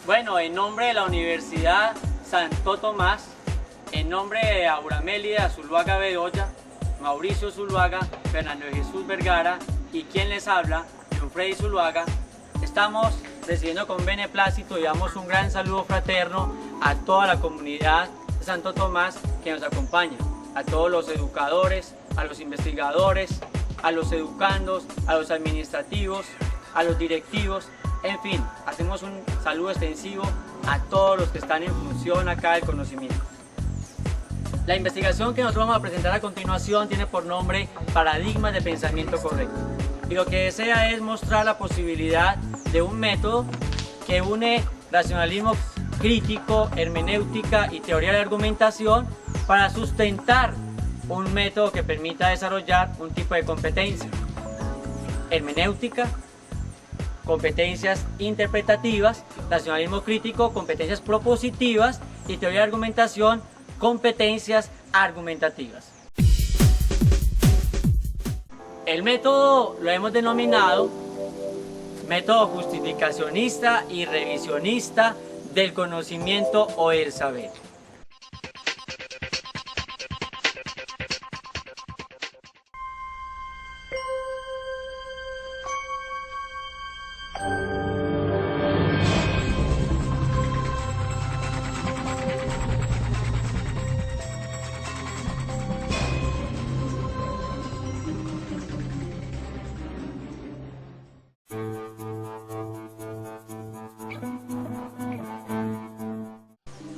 Bueno, en nombre de la Universidad Santo Tomás, en nombre de Auramelia Zuluaga Bedoya, Mauricio Zuluaga, Fernando de Jesús Vergara y quien les habla, John Freddy Zuluaga, estamos recibiendo con beneplácito y damos un gran saludo fraterno a toda la comunidad de Santo Tomás que nos acompaña, a todos los educadores, a los investigadores, a los educandos, a los administrativos, a los directivos, en fin, hacemos un saludo extensivo a todos los que están en función acá del conocimiento. La investigación que nosotros vamos a presentar a continuación tiene por nombre Paradigmas de Pensamiento Correcto. Y lo que desea es mostrar la posibilidad de un método que une racionalismo crítico, hermenéutica y teoría de la argumentación para sustentar un método que permita desarrollar un tipo de competencia. Hermenéutica, competencias interpretativas, racionalismo crítico, competencias propositivas y teoría de argumentación, competencias argumentativas. El método lo hemos denominado método justificacionista y revisionista del conocimiento o el saber.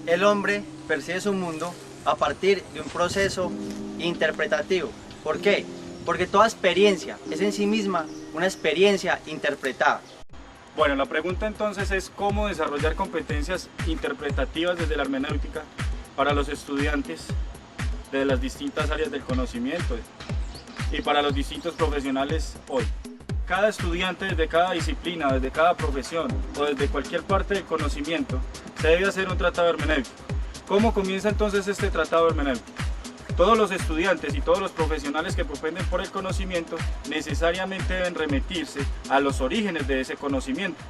El hombre percibe su mundo a partir de un proceso interpretativo. ¿Por qué? Porque toda experiencia es en sí misma una experiencia interpretada. Bueno, la pregunta entonces es cómo desarrollar competencias interpretativas desde la hermenéutica para los estudiantes de las distintas áreas del conocimiento y para los distintos profesionales hoy. Cada estudiante desde cada disciplina, desde cada profesión o desde cualquier parte del conocimiento se debe hacer un tratado hermenéutico. ¿Cómo comienza entonces este tratado hermenéutico? Todos los estudiantes y todos los profesionales que propenden por el conocimiento necesariamente deben remitirse a los orígenes de ese conocimiento.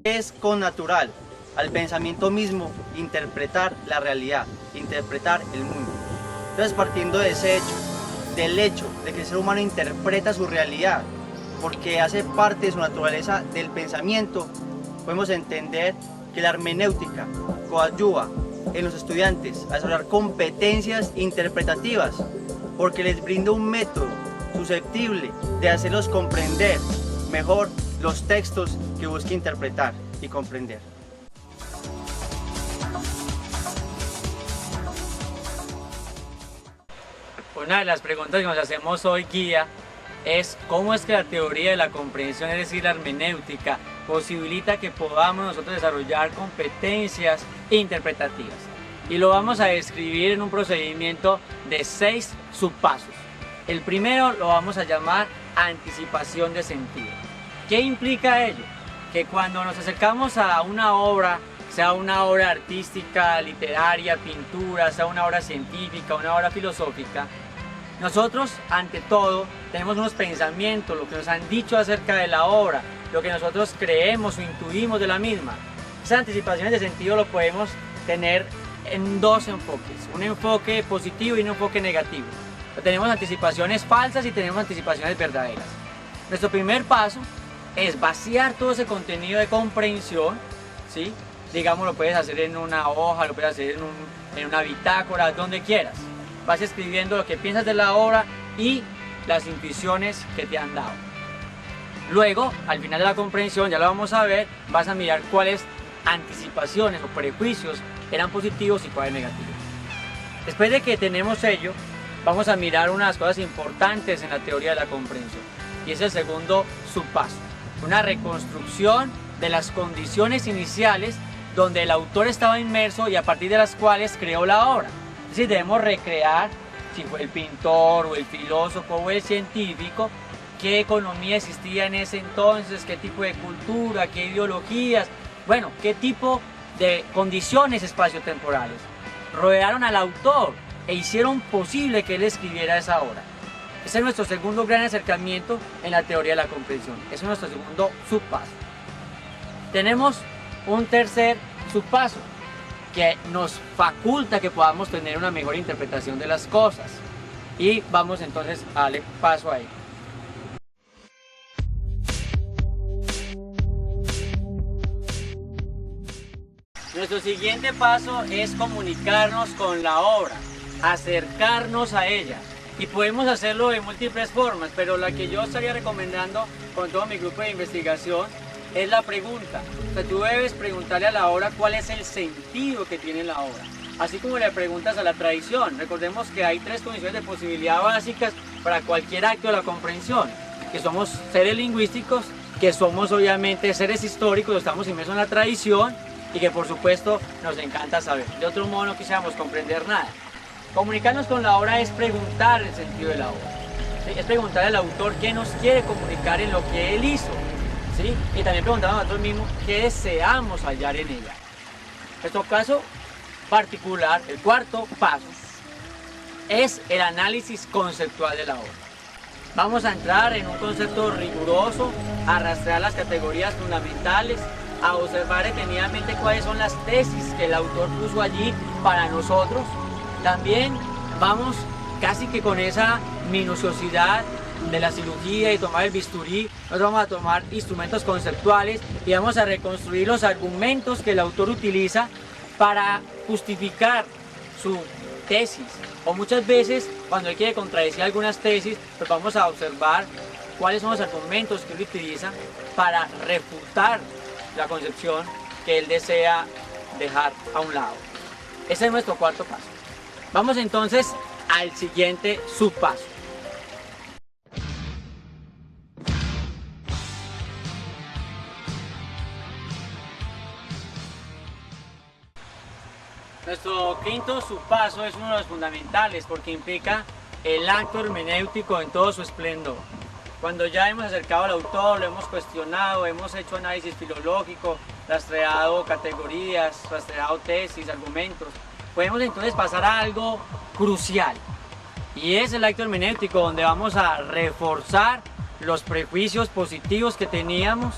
Es connatural al pensamiento mismo interpretar la realidad, interpretar el mundo. Entonces, partiendo de ese hecho, del hecho de que el ser humano interpreta su realidad, porque hace parte de su naturaleza del pensamiento, podemos entender que la hermenéutica coadyuva en los estudiantes a desarrollar competencias interpretativas, porque les brinda un método susceptible de hacerlos comprender mejor los textos que busca interpretar y comprender. Una de las preguntas que nos hacemos hoy, guía, es cómo es que la teoría de la comprensión, es decir, la hermenéutica, posibilita que podamos nosotros desarrollar competencias interpretativas. Y lo vamos a describir en un procedimiento de 6 subpasos. El primero lo vamos a llamar anticipación de sentido. ¿Qué implica ello? Que cuando nos acercamos a una obra, sea una obra artística, literaria, pintura, sea una obra científica, una obra filosófica, nosotros, ante todo, tenemos unos pensamientos, lo que nos han dicho acerca de la obra, lo que nosotros creemos o intuimos de la misma. Esas anticipaciones de sentido lo podemos tener en dos enfoques, un enfoque positivo y un enfoque negativo. Tenemos anticipaciones falsas y tenemos anticipaciones verdaderas. Nuestro primer paso es vaciar todo ese contenido de comprensión, ¿sí? Digamos, lo puedes hacer en una hoja, lo puedes hacer en una bitácora, donde quieras. Vas escribiendo lo que piensas de la obra y las intuiciones que te han dado. Luego, al final de la comprensión, ya lo vamos a ver, vas a mirar cuáles anticipaciones o prejuicios eran positivos y cuáles negativos. Después de que tenemos ello, vamos a mirar unas cosas importantes en la teoría de la comprensión. Y es el segundo subpaso, una reconstrucción de las condiciones iniciales donde el autor estaba inmerso y a partir de las cuales creó la obra. Es decir, debemos recrear, si fue el pintor o el filósofo o el científico, qué economía existía en ese entonces, qué tipo de cultura, qué ideologías, bueno, qué tipo de condiciones espaciotemporales rodearon al autor e hicieron posible que él escribiera esa obra. Ese es nuestro segundo gran acercamiento en la teoría de la comprensión. Ese es nuestro segundo subpaso. Tenemos un tercer subpaso que nos faculta que podamos tener una mejor interpretación de las cosas. Y vamos entonces a darle paso a ello. Nuestro siguiente paso es comunicarnos con la obra, acercarnos a ella. Y podemos hacerlo de múltiples formas, pero la que yo estaría recomendando con todo mi grupo de investigación es la pregunta. O sea, tú debes preguntarle a la obra cuál es el sentido que tiene la obra. Así como le preguntas a la tradición. Recordemos que hay tres condiciones de posibilidad básicas para cualquier acto de la comprensión. Que somos seres lingüísticos, que somos obviamente seres históricos, estamos inmersos en la tradición y que por supuesto nos encanta saber. De otro modo no quisiéramos comprender nada. Comunicarnos con la obra es preguntar el sentido de la obra. ¿Sí? Es preguntarle al autor qué nos quiere comunicar en lo que él hizo. ¿Sí? Y también preguntarnos a nosotros mismos qué deseamos hallar en ella. En nuestro caso particular, el cuarto paso es el análisis conceptual de la obra. Vamos a entrar en un concepto riguroso, a rastrear las categorías fundamentales, a observar detenidamente cuáles son las tesis que el autor puso allí para nosotros. También vamos casi que con esa minuciosidad de la cirugía y tomar el bisturí, nos vamos a tomar instrumentos conceptuales y vamos a reconstruir los argumentos que el autor utiliza para justificar su tesis. O muchas veces cuando él quiere contradecir algunas tesis, pues vamos a observar cuáles son los argumentos que él utiliza para refutar la concepción que él desea dejar a un lado. Ese es nuestro cuarto paso. Vamos entonces al siguiente subpaso. Nuestro quinto subpaso es uno de los fundamentales porque implica el acto hermenéutico en todo su esplendor. Cuando ya hemos acercado al autor, lo hemos cuestionado, hemos hecho análisis filológico, rastreado categorías, rastreado tesis, argumentos, podemos entonces pasar a algo crucial. Y es el acto hermenéutico donde vamos a reforzar los prejuicios positivos que teníamos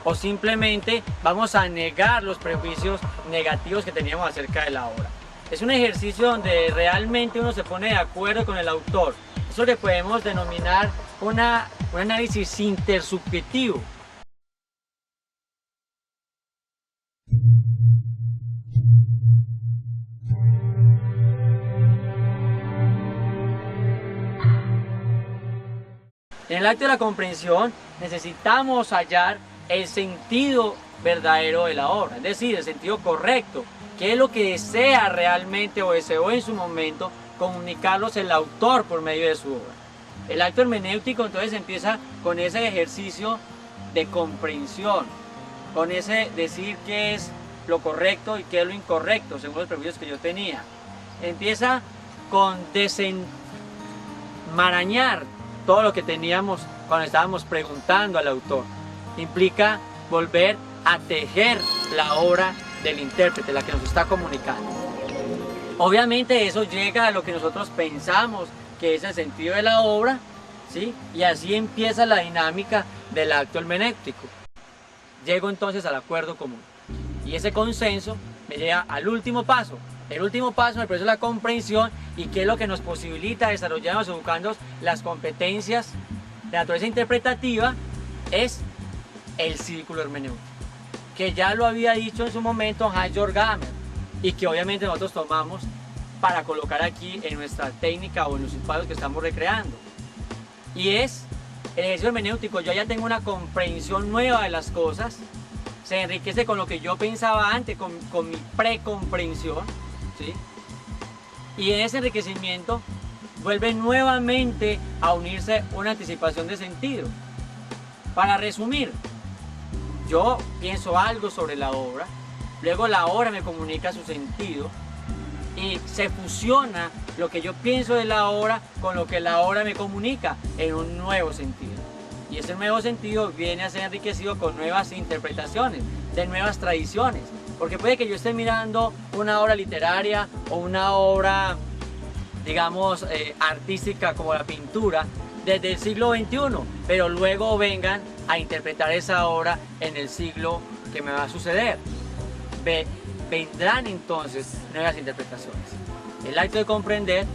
o simplemente vamos a negar los prejuicios negativos que teníamos acerca de la obra. Es un ejercicio donde realmente uno se pone de acuerdo con el autor. Eso le podemos denominar un análisis intersubjetivo. En el acto de la comprensión necesitamos hallar el sentido verdadero de la obra, es decir, el sentido correcto, qué es lo que desea realmente o deseó en su momento comunicarlos el autor por medio de su obra. El acto hermenéutico entonces empieza con ese ejercicio de comprensión, con ese decir qué es lo correcto y qué es lo incorrecto según los prejuicios que yo tenía. Empieza con desenmarañar todo lo que teníamos cuando estábamos preguntando al autor. Implica volver a tejer la obra del intérprete, la que nos está comunicando. Obviamente eso llega a lo que nosotros pensamos que es el sentido de la obra, ¿sí? Y así empieza la dinámica del acto hermenéutico. Llego entonces al acuerdo común. Y ese consenso me lleva al último paso. El último paso en el proceso de la comprensión y que es lo que nos posibilita desarrollar en los educandos las competencias de naturaleza interpretativa es el círculo hermenéutico, que ya lo había dicho en su momento Hans-Jörg Gadamer y que obviamente nosotros tomamos para colocar aquí en nuestra técnica o en los espacios que estamos recreando. Y es el ejercicio hermenéutico. Yo ya tengo una comprensión nueva de las cosas, se enriquece con lo que yo pensaba antes, con mi precomprensión, ¿sí? Y en ese enriquecimiento vuelve nuevamente a unirse una anticipación de sentido. Para resumir, yo pienso algo sobre la obra, luego la obra me comunica su sentido y se fusiona lo que yo pienso de la obra con lo que la obra me comunica en un nuevo sentido. Y ese nuevo sentido viene a ser enriquecido con nuevas interpretaciones, de nuevas tradiciones. Porque puede que yo esté mirando una obra literaria o una obra digamos, artística como la pintura desde el siglo XXI, pero luego vengan a interpretar esa obra en el siglo que me va a suceder. Vendrán entonces nuevas interpretaciones. El acto de comprender,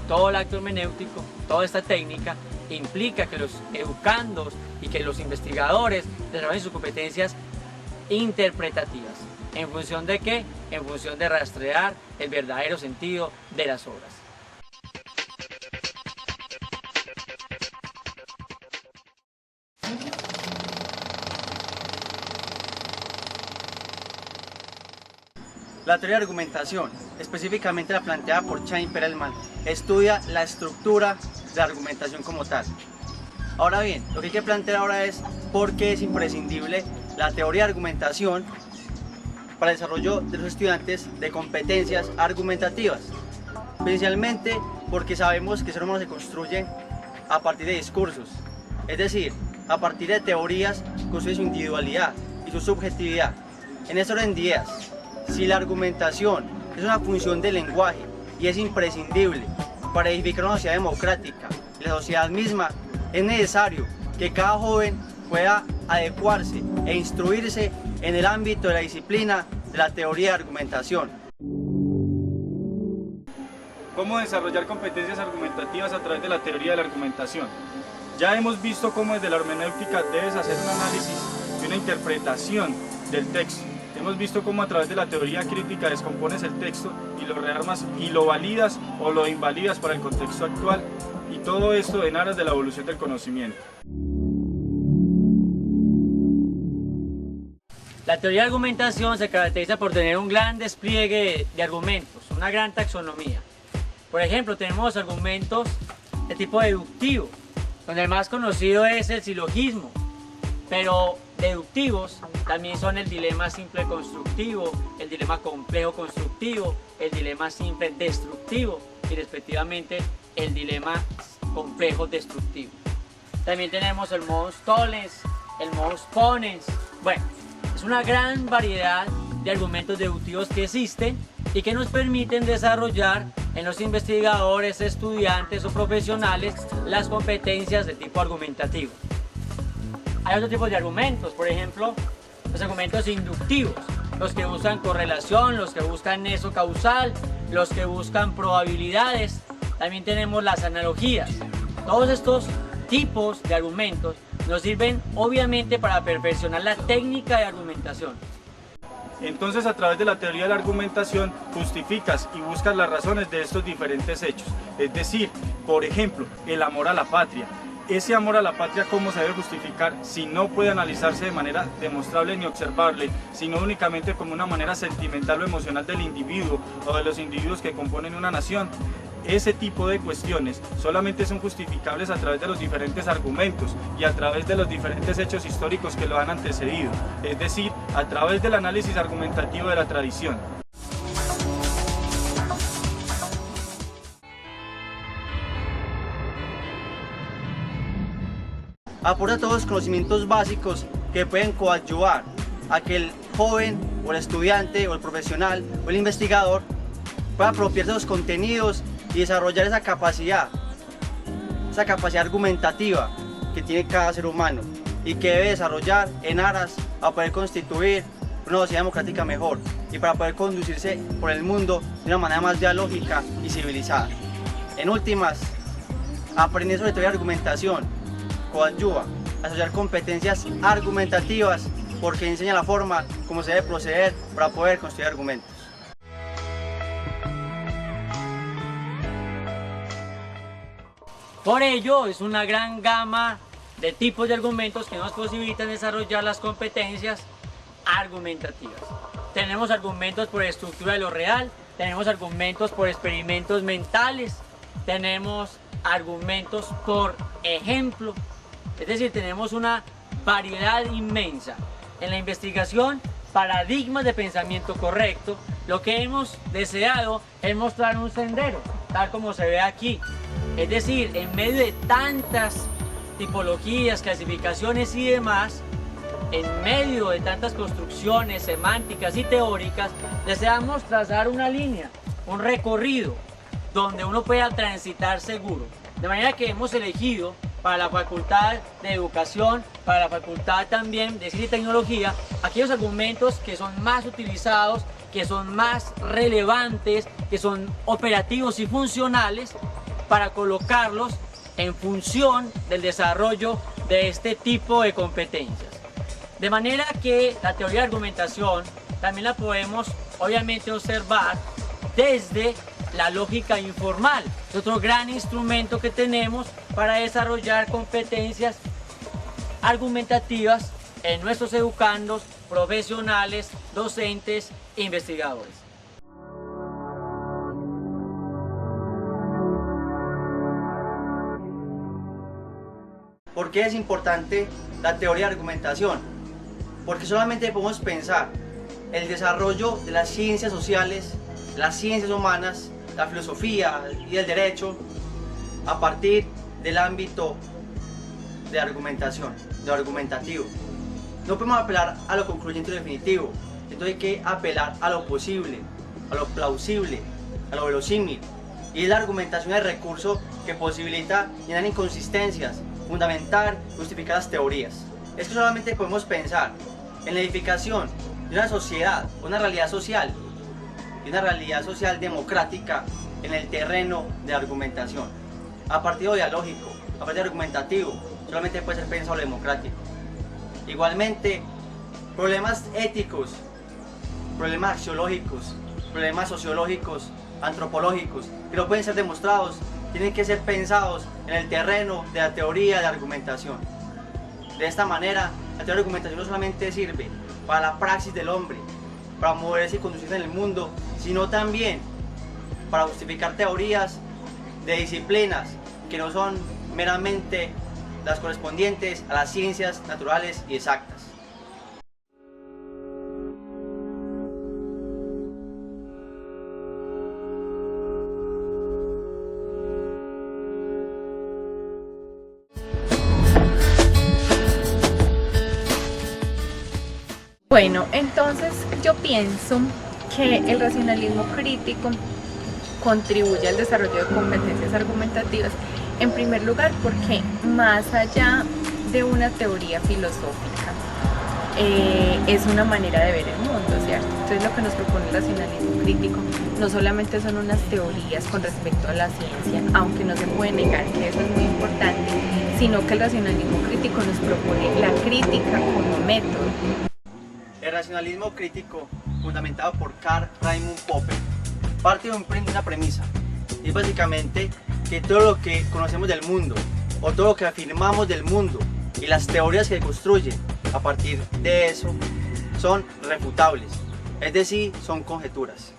todo el acto hermenéutico, toda esta técnica, implica que los educandos y que los investigadores desarrollen sus competencias interpretativas. ¿En función de qué? En función de rastrear el verdadero sentido de las obras. La teoría de argumentación, específicamente la planteada por Chaim Perelman, estudia la estructura de la argumentación como tal. Ahora bien, lo que hay que plantear ahora es por qué es imprescindible la teoría de argumentación para el desarrollo de los estudiantes de competencias argumentativas. Principalmente porque sabemos que el ser humano se construye a partir de discursos, es decir, a partir de teorías construye su individualidad y su subjetividad. En este orden de ideas, si la argumentación es una función del lenguaje y es imprescindible para edificar una sociedad democrática y la sociedad misma, es necesario que cada joven pueda adecuarse e instruirse en el ámbito de la disciplina de la teoría de argumentación. ¿Cómo desarrollar competencias argumentativas a través de la teoría de la argumentación? Ya hemos visto cómo desde la hermenéutica debes hacer un análisis y una interpretación del texto. Hemos visto cómo a través de la teoría crítica descompones el texto y lo rearmas y lo validas o lo invalidas para el contexto actual, y todo esto en aras de la evolución del conocimiento. La teoría de argumentación se caracteriza por tener un gran despliegue de argumentos, una gran taxonomía. Por ejemplo, tenemos argumentos de tipo deductivo, donde el más conocido es el silogismo, pero deductivos también son el dilema simple constructivo, el dilema complejo constructivo, el dilema simple destructivo y respectivamente el dilema complejo destructivo. También tenemos el modus tollens, el modus ponens. Bueno, es una gran variedad de argumentos deductivos que existen y que nos permiten desarrollar en los investigadores, estudiantes o profesionales las competencias de tipo argumentativo. Hay otro tipo de argumentos, por ejemplo, los argumentos inductivos, los que buscan correlación, los que buscan nexo causal, los que buscan probabilidades. También tenemos las analogías. Todos estos tipos de argumentos nos sirven obviamente para perfeccionar la técnica de argumentación. Entonces, a través de la teoría de la argumentación, justificas y buscas las razones de estos diferentes hechos. Es decir, por ejemplo, el amor a la patria. Ese amor a la patria, ¿cómo se debe justificar si no puede analizarse de manera demostrable ni observable, sino únicamente como una manera sentimental o emocional del individuo o de los individuos que componen una nación? Ese tipo de cuestiones solamente son justificables a través de los diferentes argumentos y a través de los diferentes hechos históricos que lo han antecedido, es decir, a través del análisis argumentativo de la tradición. Aporta todos los conocimientos básicos que pueden coadyuvar a que el joven o el estudiante o el profesional o el investigador pueda apropiarse de los contenidos y desarrollar esa capacidad argumentativa que tiene cada ser humano y que debe desarrollar en aras a poder constituir una sociedad democrática mejor y para poder conducirse por el mundo de una manera más dialógica y civilizada. En últimas, aprender sobre teoría de argumentación coadyuva a desarrollar competencias argumentativas porque enseña la forma como se debe proceder para poder construir argumentos. Por ello, es una gran gama de tipos de argumentos que nos posibilitan desarrollar las competencias argumentativas. Tenemos argumentos por estructura de lo real, tenemos argumentos por experimentos mentales, tenemos argumentos por ejemplo, es decir, tenemos una variedad inmensa. En la investigación, paradigmas de pensamiento correcto, lo que hemos deseado es mostrar un sendero, tal como se ve aquí. Es decir, en medio de tantas tipologías, clasificaciones y demás, en medio de tantas construcciones semánticas y teóricas, deseamos trazar una línea, un recorrido donde uno pueda transitar seguro. De manera que hemos elegido para la Facultad de Educación, para la Facultad también de Ciencia y Tecnología, aquellos argumentos que son más utilizados, que son más relevantes, que son operativos y funcionales para colocarlos en función del desarrollo de este tipo de competencias. De manera que la teoría de argumentación también la podemos obviamente observar desde la lógica informal. Es otro gran instrumento que tenemos para desarrollar competencias argumentativas en nuestros educandos, profesionales, docentes e investigadores. ¿Por qué es importante la teoría de argumentación? Porque solamente podemos pensar el desarrollo de las ciencias sociales, las ciencias humanas, la filosofía y el derecho a partir del ámbito de argumentación, de lo argumentativo. No podemos apelar a lo concluyente y definitivo, entonces hay que apelar a lo posible, a lo plausible, a lo verosímil. Y la argumentación es el recurso que posibilita llenar inconsistencias, fundamentar y justificar las teorías. Es que solamente podemos pensar en la edificación de una sociedad, una realidad social democrática en el terreno de argumentación. A partir de lo dialógico, a partir de argumentativo, solamente puede ser pensado lo democrático. Igualmente, problemas éticos, problemas axiológicos, problemas sociológicos, antropológicos, que no pueden ser demostrados, tienen que ser pensados en el terreno de la teoría de argumentación. De esta manera, la teoría de argumentación no solamente sirve para la praxis del hombre, para moverse y conducirse en el mundo, sino también para justificar teorías de disciplinas que no son meramente las correspondientes a las ciencias naturales y exactas. Bueno, entonces yo pienso que el racionalismo crítico contribuye al desarrollo de competencias argumentativas, en primer lugar porque más allá de una teoría filosófica, es una manera de ver el mundo, ¿cierto? Entonces lo que nos propone el racionalismo crítico no solamente son unas teorías con respecto a la ciencia, aunque no se puede negar que eso es muy importante, sino que el racionalismo crítico nos propone la crítica como método. El racionalismo crítico, fundamentado por Karl Raimund Popper, parte de una premisa, y es básicamente que todo lo que conocemos del mundo, o todo lo que afirmamos del mundo, y las teorías que construyen a partir de eso, son refutables, es decir, son conjeturas.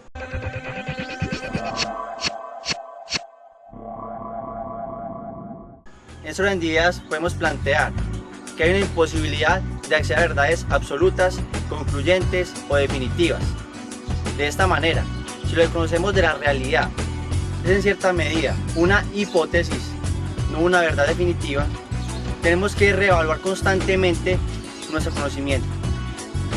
En este orden de ideas podemos plantear que hay una imposibilidad de acceder a verdades absolutas, concluyentes o definitivas. De esta manera, si lo que conocemos de la realidad es en cierta medida una hipótesis, no una verdad definitiva, tenemos que reevaluar constantemente nuestro conocimiento.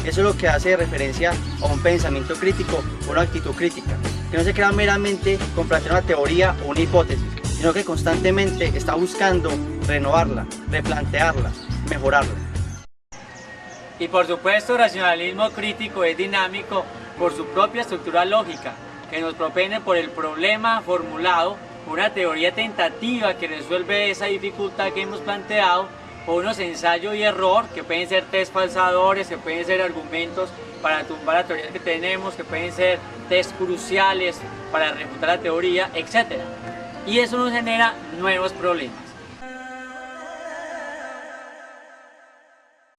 Eso es lo que hace referencia a un pensamiento crítico o una actitud crítica, que no se queda meramente con plantear una teoría o una hipótesis, sino que constantemente está buscando renovarla, replantearla, mejorarla. Y por supuesto, el racionalismo crítico es dinámico por su propia estructura lógica, que nos propone por el problema formulado, por una teoría tentativa que resuelve esa dificultad que hemos planteado, por unos ensayos y error, que pueden ser test falsadores, que pueden ser argumentos para tumbar la teoría que tenemos, que pueden ser test cruciales para refutar la teoría, etc. Y eso nos genera nuevos problemas.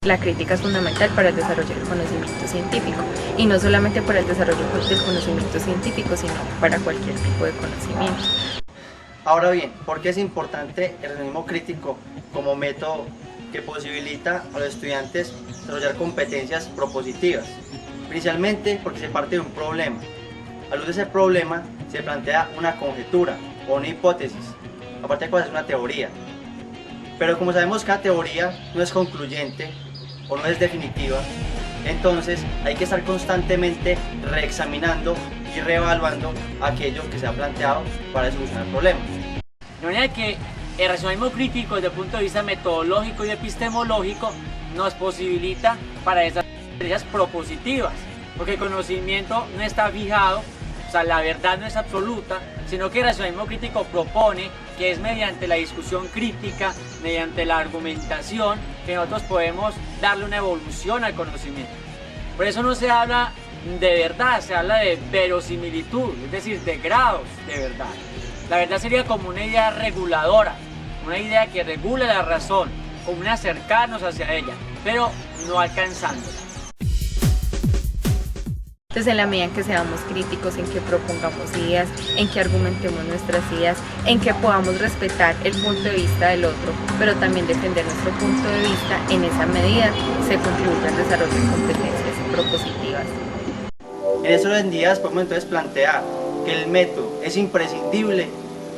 La crítica es fundamental para el desarrollo del conocimiento científico, y no solamente para el desarrollo del conocimiento científico, sino para cualquier tipo de conocimiento. Ahora bien, ¿por qué es importante el racionalismo crítico como método que posibilita a los estudiantes desarrollar competencias propositivas? Principalmente porque se parte de un problema. A luz de ese problema se plantea una conjetura o una hipótesis, aparte de cuál es una teoría. Pero como sabemos, cada teoría no es concluyente o no es definitiva, entonces hay que estar constantemente reexaminando y reevaluando aquello que se ha planteado para solucionar problemas. De manera que el racionalismo crítico desde el punto de vista metodológico y epistemológico nos posibilita para esas teorías propositivas, porque el conocimiento no está fijado, o sea, la verdad no es absoluta, sino que el racionalismo crítico propone que es mediante la discusión crítica, mediante la argumentación, que nosotros podemos darle una evolución al conocimiento. Por eso no se habla de verdad, se habla de verosimilitud, es decir, de grados de verdad. La verdad sería como una idea reguladora, una idea que regula la razón, como un acercarnos hacia ella, pero no alcanzándola. Entonces, en la medida en que seamos críticos, en que propongamos ideas, en que argumentemos nuestras ideas, en que podamos respetar el punto de vista del otro, pero también defender nuestro punto de vista, en esa medida se contribuye al desarrollo de competencias propositivas. En estos orden días podemos entonces plantear que el método es imprescindible,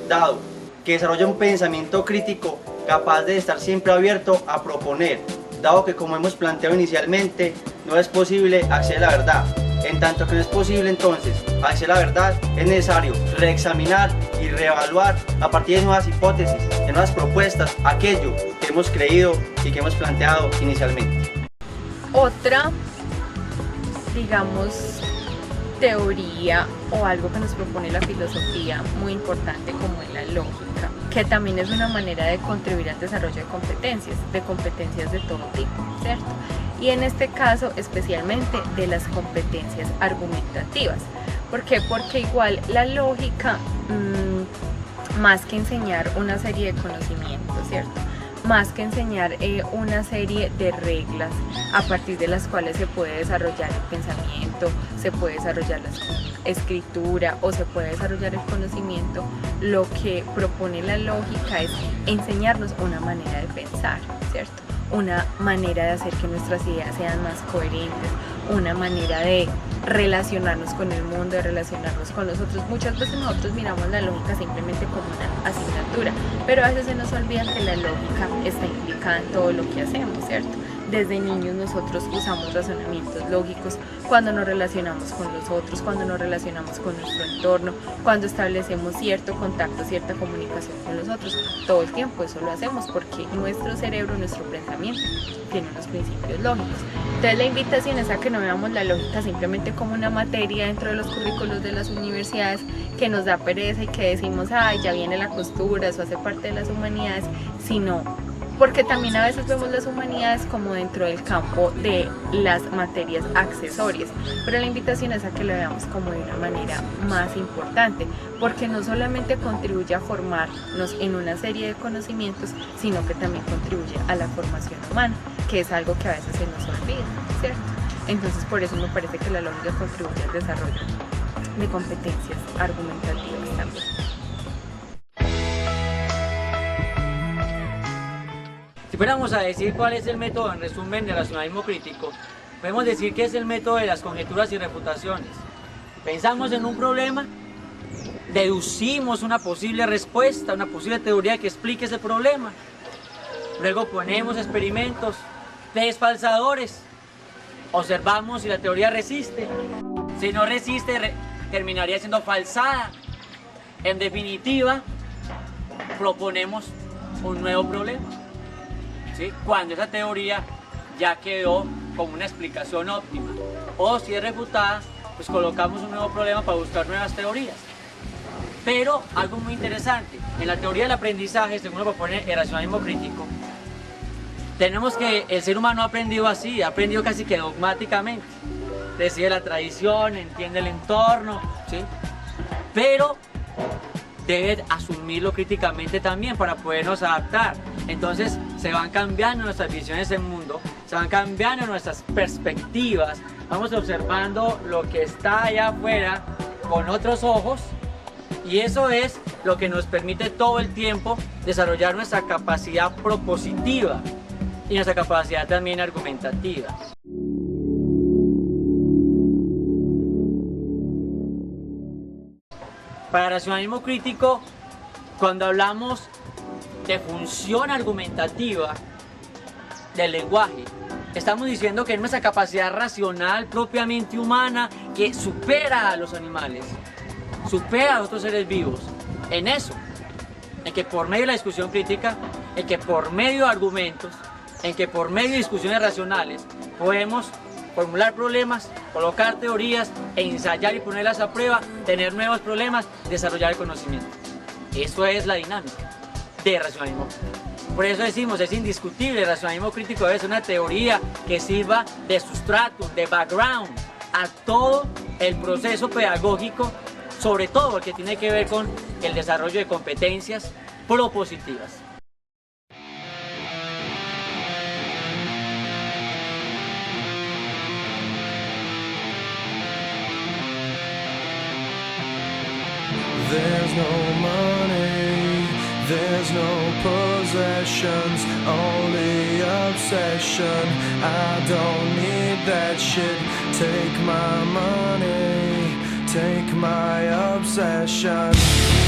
dado que desarrolla un pensamiento crítico capaz de estar siempre abierto a proponer, dado que, como hemos planteado inicialmente, no es posible acceder a la verdad. En tanto que no es posible entonces acceder a la verdad, es necesario reexaminar y reevaluar a partir de nuevas hipótesis, de nuevas propuestas, aquello que hemos creído y que hemos planteado inicialmente. Otra, digamos, teoría o algo que nos propone la filosofía muy importante como es la lógica, que también es una manera de contribuir al desarrollo de competencias de todo tipo, ¿cierto? Y en este caso especialmente de las competencias argumentativas. ¿Por qué? Porque igual la lógica, más que enseñar una serie de conocimientos, ¿cierto? Más que enseñar una serie de reglas a partir de las cuales se puede desarrollar el pensamiento, se puede desarrollar la escritura o se puede desarrollar el conocimiento, lo que propone la lógica es enseñarnos una manera de pensar, ¿cierto? Una manera de hacer que nuestras ideas sean más coherentes, una manera de relacionarnos con el mundo, de relacionarnos con los otros. Muchas veces nosotros miramos la lógica simplemente como una asignatura, pero a veces se nos olvida que la lógica está implicada en todo lo que hacemos, ¿cierto? Desde niños nosotros usamos razonamientos lógicos cuando nos relacionamos con los otros, cuando nos relacionamos con nuestro entorno, cuando establecemos cierto contacto, cierta comunicación con los otros. Todo el tiempo eso lo hacemos porque nuestro cerebro, nuestro pensamiento tiene unos principios lógicos. Entonces la invitación es a que no veamos la lógica simplemente como una materia dentro de los currículos de las universidades que nos da pereza y que decimos, ay, ya viene la costura, eso hace parte de las humanidades, sino porque también a veces vemos las humanidades como dentro del campo de las materias accesorias, pero la invitación es a que lo veamos como de una manera más importante, porque no solamente contribuye a formarnos en una serie de conocimientos, sino que también contribuye a la formación humana, que es algo que a veces se nos olvida, ¿cierto? Entonces por eso me parece que la lógica contribuye al desarrollo de competencias argumentativas también. Si fuéramos a decir cuál es el método en resumen del racionalismo crítico, podemos decir que es el método de las conjeturas y refutaciones. Pensamos en un problema, deducimos una posible respuesta, una posible teoría que explique ese problema. Luego ponemos experimentos desfalsadores, observamos si la teoría resiste. Si no resiste, terminaría siendo falsada. En definitiva, proponemos un nuevo problema, ¿sí? Cuando esa teoría ya quedó como una explicación óptima, o si es refutada, pues colocamos un nuevo problema para buscar nuevas teorías. Pero algo muy interesante, en la teoría del aprendizaje, según lo propone el racionalismo crítico, tenemos que el ser humano ha aprendido así, ha aprendido casi que dogmáticamente, decide la tradición, entiende el entorno, ¿sí? Pero debe asumirlo críticamente también para podernos adaptar. Entonces se van cambiando nuestras visiones del mundo, se van cambiando nuestras perspectivas, vamos observando lo que está allá afuera con otros ojos, y eso es lo que nos permite todo el tiempo desarrollar nuestra capacidad propositiva y nuestra capacidad también argumentativa. Para el racionalismo crítico, cuando hablamos de función argumentativa del lenguaje, estamos diciendo que es nuestra capacidad racional propiamente humana que supera a los animales, supera a otros seres vivos, en eso, en que por medio de la discusión crítica, en que por medio de argumentos, en que por medio de discusiones racionales podemos formular problemas, colocar teorías, ensayar y ponerlas a prueba, tener nuevos problemas, desarrollar el conocimiento. Eso es la dinámica de racionalismo crítico. Por eso decimos, es indiscutible, el racionalismo crítico debe ser una teoría que sirva de sustrato, de background a todo el proceso pedagógico, sobre todo el que tiene que ver con el desarrollo de competencias propositivas. There's no money, there's no possessions, only obsession. I don't need that shit. Take my money, take my obsession.